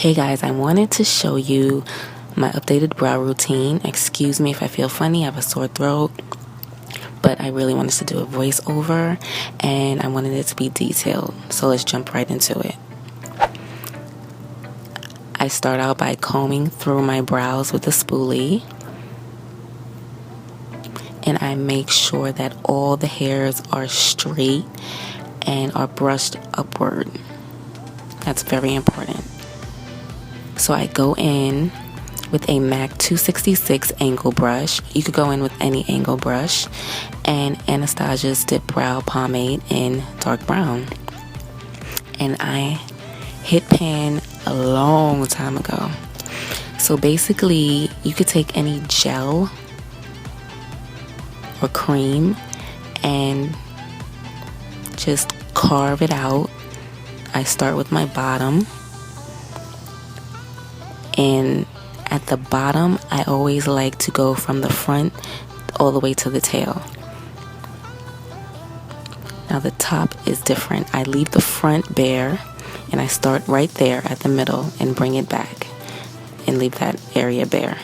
Hey guys, I wanted to show you my updated brow routine. Excuse me if I feel funny, I have a sore throat, but I really wanted to do a voiceover and I wanted it to be detailed. So let's jump right into it. I start out by combing through my brows with a spoolie, and I make sure that all the hairs are straight and are brushed upward. That's very important. So I go in with a MAC 266 angle brush. You could go in with any angle brush, and Anastasia's Dip Brow Pomade in dark brown. And I hit pan a long time ago. So basically, you could take any gel or cream and just carve it out. I start with my bottom, and at the bottom I always like to go from the front all the way to the tail. Now the top is different. I leave the front bare and I start right there at the middle and bring it back and leave that area bare.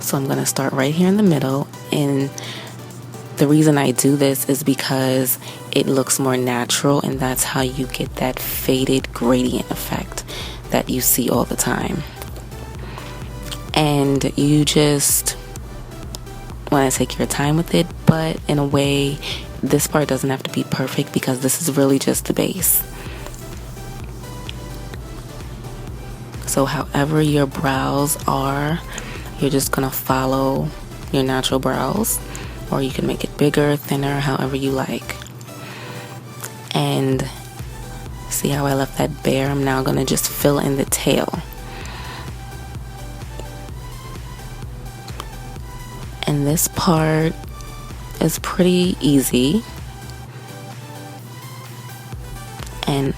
So I'm going to start right here in the middle, and the reason I do this is because it looks more natural, and that's how you get that faded gradient effect that you see all the time. And you just want to take your time with it, but in a way, this part doesn't have to be perfect because this is really just the base. So however your brows are, you're just going to follow your natural brows, or you can make it bigger, thinner, however you like. And see how I left that bare? I'm now going to just fill in the tail. And this part is pretty easy. And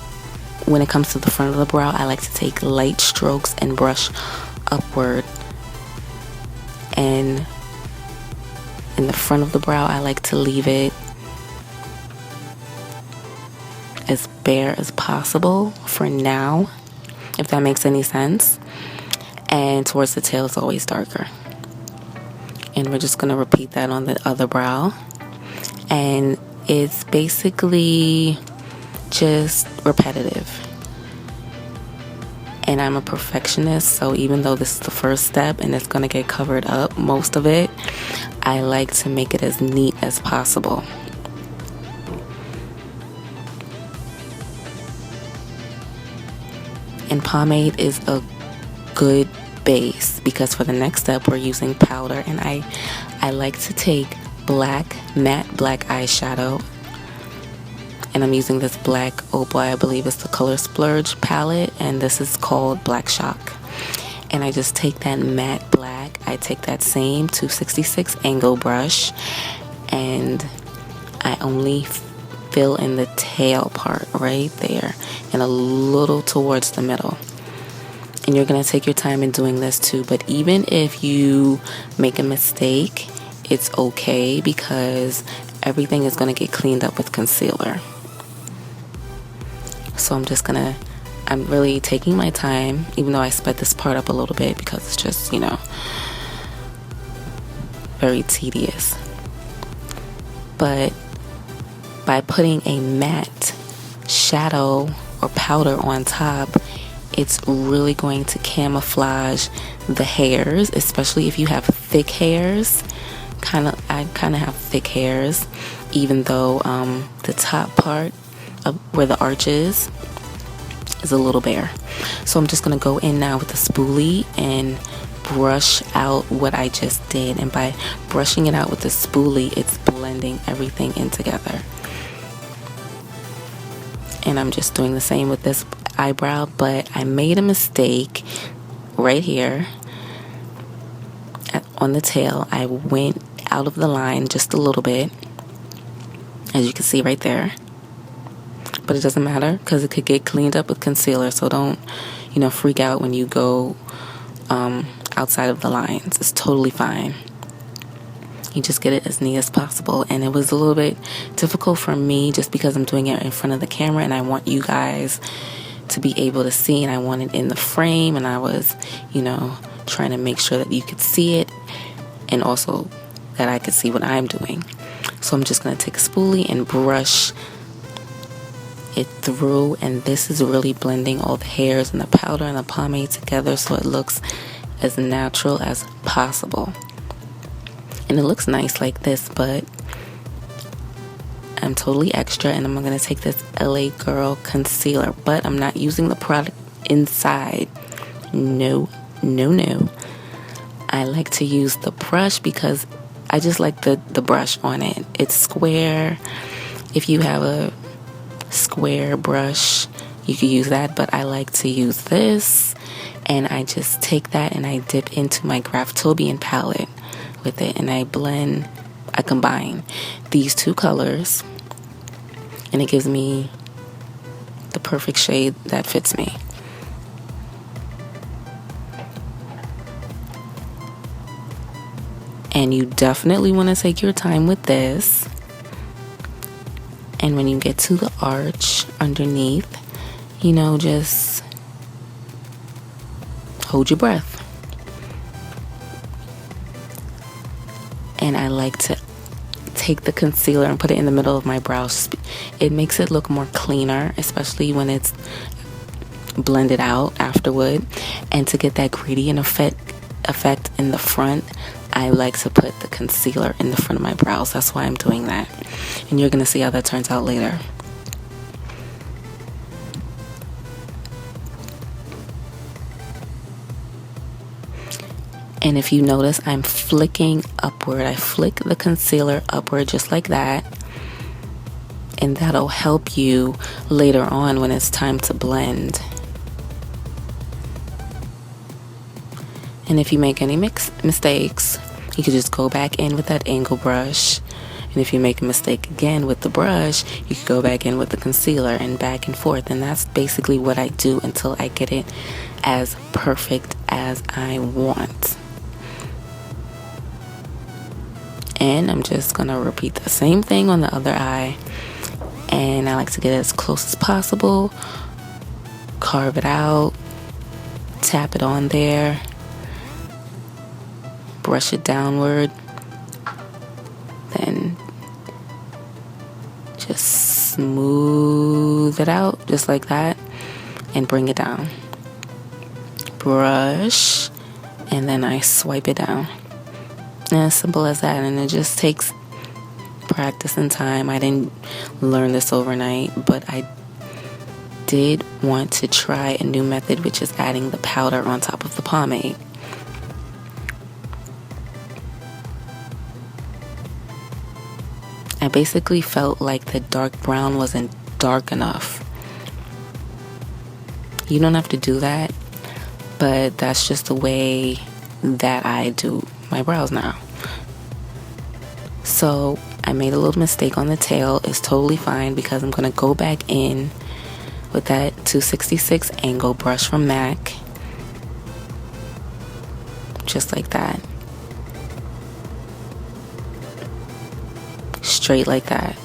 when it comes to the front of the brow, I like to take light strokes and brush upward. And in the front of the brow, I like to leave it as bare as possible for now, if that makes any sense. And towards the tail, it's always darker. And we're just going to repeat that on the other brow. And it's basically just repetitive. And I'm a perfectionist, so even though this is the first step and it's going to get covered up, most of it, I like to make it as neat as possible. And pomade is a good base because for the next step we're using powder, and I like to take matte black eyeshadow, and I'm using this black opal, I believe it's the Color Splurge palette, and this is called Black Shock. And I just take that matte black, I take that same 266 angle brush, and I only fill in the tail part right there and a little towards the middle. And you're going to take your time in doing this too, but even if you make a mistake, it's okay because everything is going to get cleaned up with concealer. So I'm really taking my time, even though I sped this part up a little bit because it's just, very tedious. But by putting a matte shadow or powder on top, it's really going to camouflage the hairs, especially if you have thick hairs. I kind of have thick hairs, even though the top part of where the arch is a little bare. So I'm just going to go in now with the spoolie and brush out what I just did. And by brushing it out with the spoolie, it's blending everything in together. And I'm just doing the same with this eyebrow, but I made a mistake right here on the tail. I went out of the line just a little bit, as you can see right there. But it doesn't matter because it could get cleaned up with concealer, so don't freak out when you go outside of the lines. It's totally fine. You just get it as neat as possible. And it was a little bit difficult for me just because I'm doing it in front of the camera and I want you guys to be able to see, and I want it in the frame, and I was, trying to make sure that you could see it and also that I could see what I'm doing. So I'm just going to take a spoolie and brush it through, and this is really blending all the hairs and the powder and the pomade together so it looks as natural as possible. And it looks nice like this, but I'm totally extra, and I'm going to take this LA Girl concealer, but I'm not using the product inside. No. I like to use the brush because I just like the brush on it. It's square. If you have a square brush, you could use that, but I like to use this, and I just take that and I dip into my Graftobian palette with it, and I combine these two colors, and it gives me the perfect shade that fits me. And you definitely want to take your time with this. And when you get to the arch underneath, just hold your breath. And I like to take the concealer and put it in the middle of my brows. It makes it look more cleaner, especially when it's blended out afterward. And to get that gradient effect in the front, I like to put the concealer in the front of my brows. That's why I'm doing that. And you're going to see how that turns out later. And if you notice, I'm flicking upward. I flick the concealer upward just like that. And that'll help you later on when it's time to blend. And if you make any mistakes, you could just go back in with that angle brush. And if you make a mistake again with the brush, you could go back in with the concealer, and back and forth. And that's basically what I do until I get it as perfect as I want. And I'm just going to repeat the same thing on the other eye. And I like to get it as close as possible. Carve it out. Tap it on there. Brush it downward, then just smooth it out just like that and bring it down. Brush, and then I swipe it down. And as simple as that, and it just takes practice and time. I didn't learn this overnight, but I did want to try a new method, which is adding the powder on top of the pomade. I basically felt like the dark brown wasn't dark enough. You don't have to do that, but that's just the way that I do my brows now. So I made a little mistake on the tail. It's totally fine because I'm going to go back in with that 266 angle brush from MAC. Just like that. Straight like that.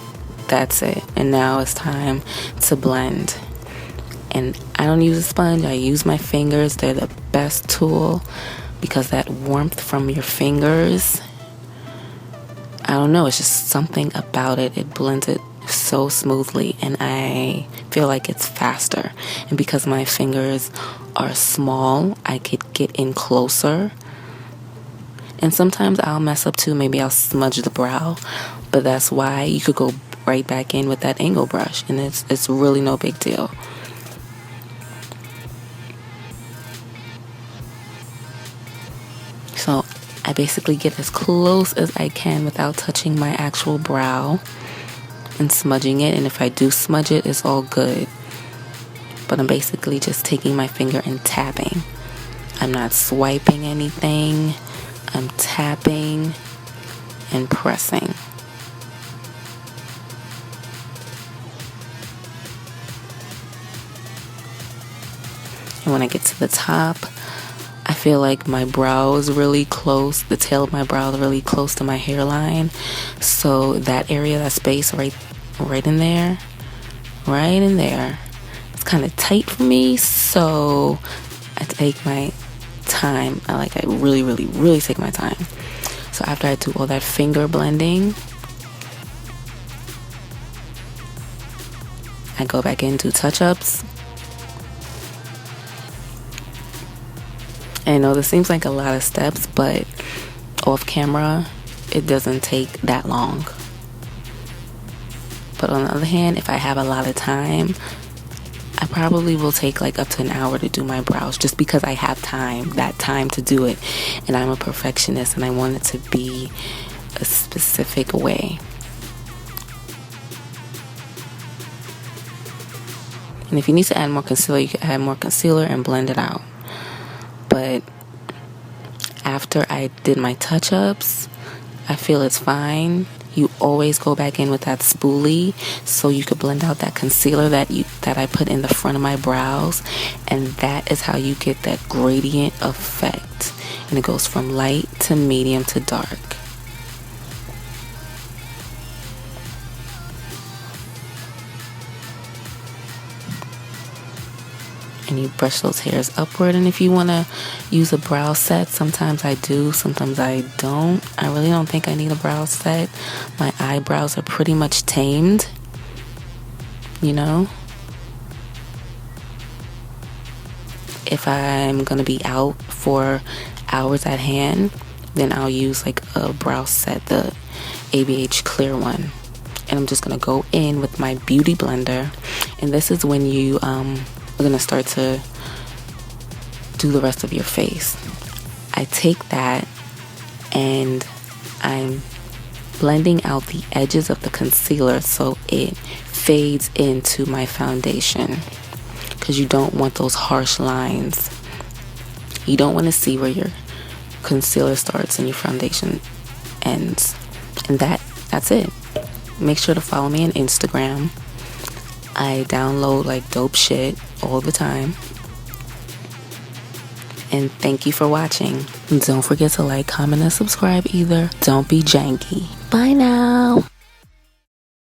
That's it. And now it's time to blend. And I don't use a sponge. I use my fingers. They're the best tool because that warmth from your fingers, I don't know, it's just something about it. It blends it so smoothly, and I feel like it's faster. And because my fingers are small, I could get in closer. And sometimes I'll mess up too. Maybe I'll smudge the brow. But that's why you could go right back in with that angle brush. And it's really no big deal. So I basically get as close as I can without touching my actual brow and smudging it. And if I do smudge it, it's all good. But I'm basically just taking my finger and tapping. I'm not swiping anything. I'm tapping and pressing. And when I get to the top, I feel like my brow is really close. The tail of my brow is really close to my hairline. So that area, that space right in there, it's kind of tight for me, so I take my time. I really take my time. So after I do all that finger blending, I go back in, do touch-ups. And I know this seems like a lot of steps, but off camera, it doesn't take that long. But on the other hand, if I have a lot of time, I probably will take like up to an hour to do my brows, just because I have that time to do it. And I'm a perfectionist and I want it to be a specific way. And if you need to add more concealer, you can add more concealer and blend it out. But after I did my touch-ups, I feel it's fine. You always go back in with that spoolie so you could blend out that concealer that I put in the front of my brows, and that is how you get that gradient effect. And it goes from light to medium to dark. And you brush those hairs upward. And if you want to use a brow set, sometimes I do, sometimes I don't. I really don't think I need a brow set. My eyebrows are pretty much tamed, you know. If I'm gonna be out for hours at hand, then I'll use like a brow set, the ABH clear one. And I'm just gonna go in with my beauty blender. And this is when you we're gonna start to do the rest of your face. I take that and I'm blending out the edges of the concealer so it fades into my foundation, because you don't want those harsh lines. You don't want to see where your concealer starts and your foundation ends. And that's it. Make sure to follow me on Instagram. I download like dope shit all the time. And thank you for watching. Don't forget to like, comment, and subscribe either. Don't be janky. Bye now.